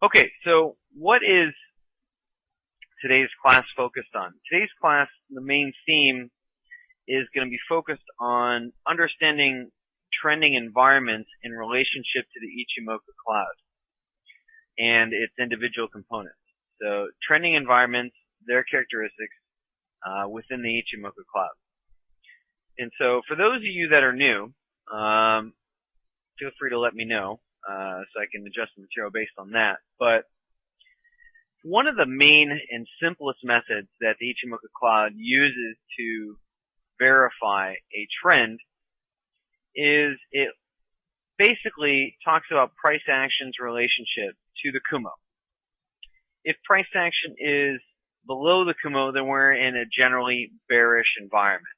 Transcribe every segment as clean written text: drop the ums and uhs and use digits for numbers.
Okay, so what is today's class focused on? Today's class, the main theme is going to be focused on understanding trending environments in relationship to the Ichimoku cloud and its individual components. So trending environments, their characteristics within the Ichimoku cloud. And so for those of you that are new, feel free to let me know so I can adjust the material based on that. But one of the main and simplest methods that the Ichimoku cloud uses to verify a trend is it basically talks about price action's relationship to the Kumo. If price action is below the Kumo, then we're in a generally bearish environment.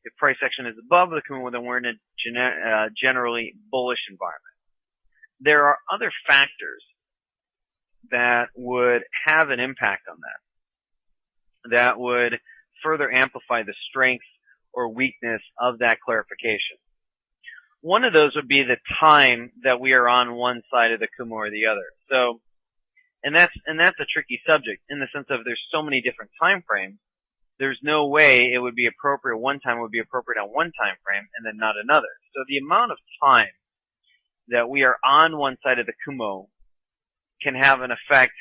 If price action is above the Kumo, then we're in a generally bullish environment. There are other factors that would have an impact on that would further amplify the strength or weakness of that clarification. One of those would be the time that we are on one side of the Kumo or the other. So, and that's a tricky subject in the sense of there's so many different time frames. There's no way it would be appropriate, one time would be appropriate on one time frame and then not another. So the amount of time that we are on one side of the Kumo can have an effect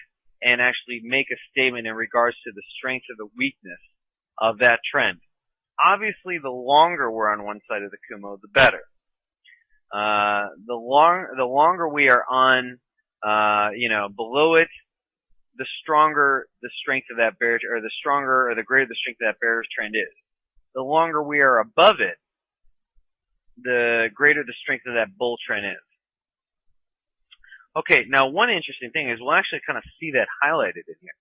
and actually make a statement in regards to the strength or the weakness of that trend. Obviously, the longer we're on one side of the Kumo, the better. The longer we are on, below it, the stronger the strength of that bearish, or the greater the strength of that bearish trend is. The longer we are above it, the greater the strength of that bull trend is. Okay, now one interesting thing is we'll actually kind of see that highlighted in here.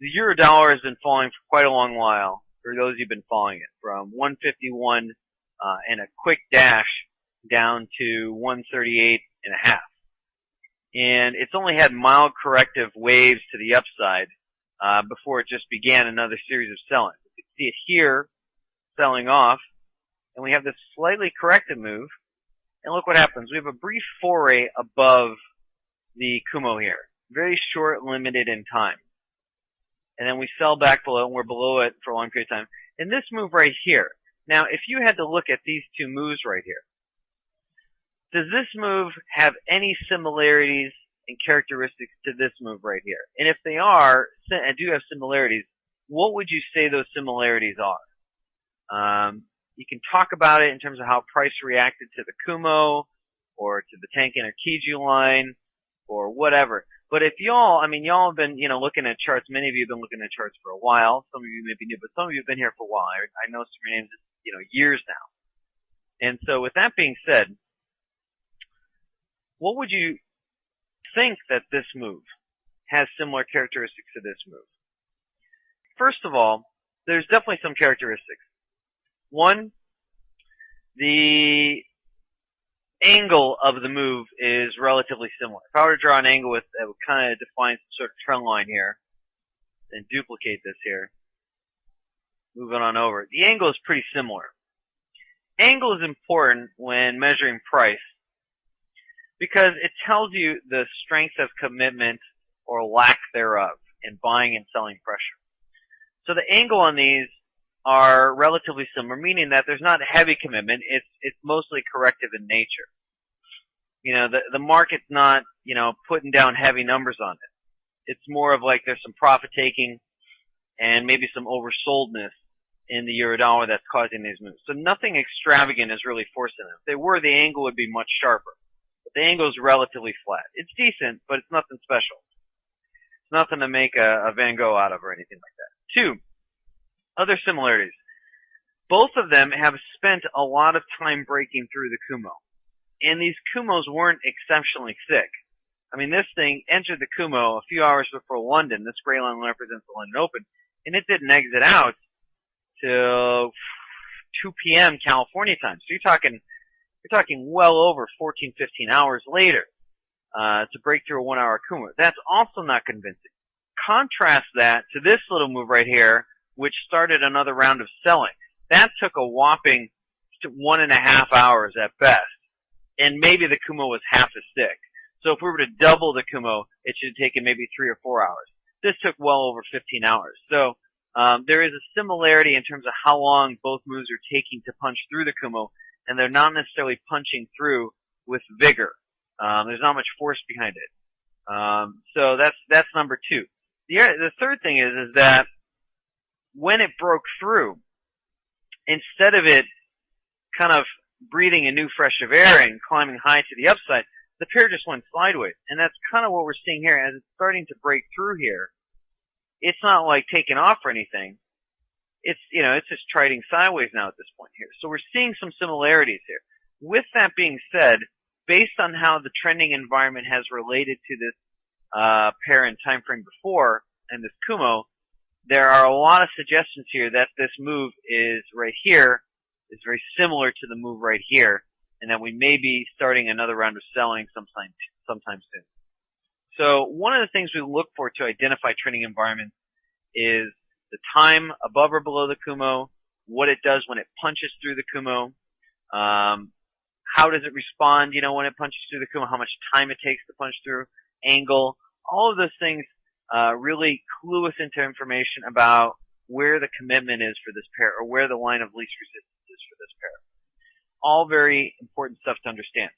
The euro dollar has been falling for quite a long while, for those who've been following it, from 151 and a quick dash down to 138.5. And it's only had mild corrective waves to the upside before it just began another series of selling. You can see it here, selling off, and we have this slightly corrective move. And look what happens. We have a brief foray above the Kumo here. Very short, limited in time. And then we sell back below, and we're below it for a long period of time. And this move right here. Now, if you had to look at these two moves right here, does this move have any similarities and characteristics to this move right here? And if they are, and do have similarities, what would you say those similarities are? You can talk about it in terms of how price reacted to the Kumo, or to the Tenkan or Kiju line, or whatever. But if y'all have been, looking at charts. Many of you have been looking at charts for a while. Some of you may be new, but some of you have been here for a while. I know some of your names, years now. And so with that being said, what would you think that this move has similar characteristics to this move? First of all, there's definitely some characteristics. One, the angle of the move is relatively similar. If I were to draw an angle that would kind of define some sort of trend line here, and duplicate this here, moving on over, the angle is pretty similar. Angle is important when measuring price because it tells you the strength of commitment or lack thereof in buying and selling pressure. So the angle on these are relatively similar, meaning that there's not heavy commitment. It's mostly corrective in nature. The market's not, putting down heavy numbers on it. It's more of like there's some profit taking and maybe some oversoldness in the euro dollar that's causing these moves. So nothing extravagant is really forcing them. If they were, the angle would be much sharper. But the angle is relatively flat. It's decent, but it's nothing special. It's nothing to make a Van Gogh out of or anything like that. Two, other similarities. Both of them have spent a lot of time breaking through the Kumo. And these Kumos weren't exceptionally thick. This thing entered the Kumo a few hours before London. This gray line represents the London Open. And it didn't exit out till 2 p.m. California time. So you're talking well over 14, 15 hours later to break through a 1 hour Kumo. That's also not convincing. Contrast that to this little move right here, which started another round of selling. That took a whopping 1.5 hours at best. And maybe the Kumo was half as thick. So if we were to double the Kumo, it should have taken maybe 3 or 4 hours. This took well over 15 hours. So there is a similarity in terms of how long both moves are taking to punch through the Kumo, and they're not necessarily punching through with vigor. There's not much force behind it. So that's number 2. The third thing is that when it broke through, instead of it kind of breathing a new fresh of air and climbing high to the upside, the pair just went sideways. And that's kind of what we're seeing here. As it's starting to break through here, it's not like taking off or anything. It's just trading sideways now at this point here. So we're seeing some similarities here. With that being said, based on how the trending environment has related to this pair and time frame before and this Kumo, there are a lot of suggestions here that this move is right here is very similar to the move right here, and that we may be starting another round of selling sometime soon. So one of the things we look for to identify trending environments is the time above or below the Kumo, what it does when it punches through the Kumo, how does it respond, when it punches through the Kumo, how much time it takes to punch through, angle. All of those things really clue us into information about where the commitment is for this pair, or where the line of least resistance is for this pair. All very important stuff to understand.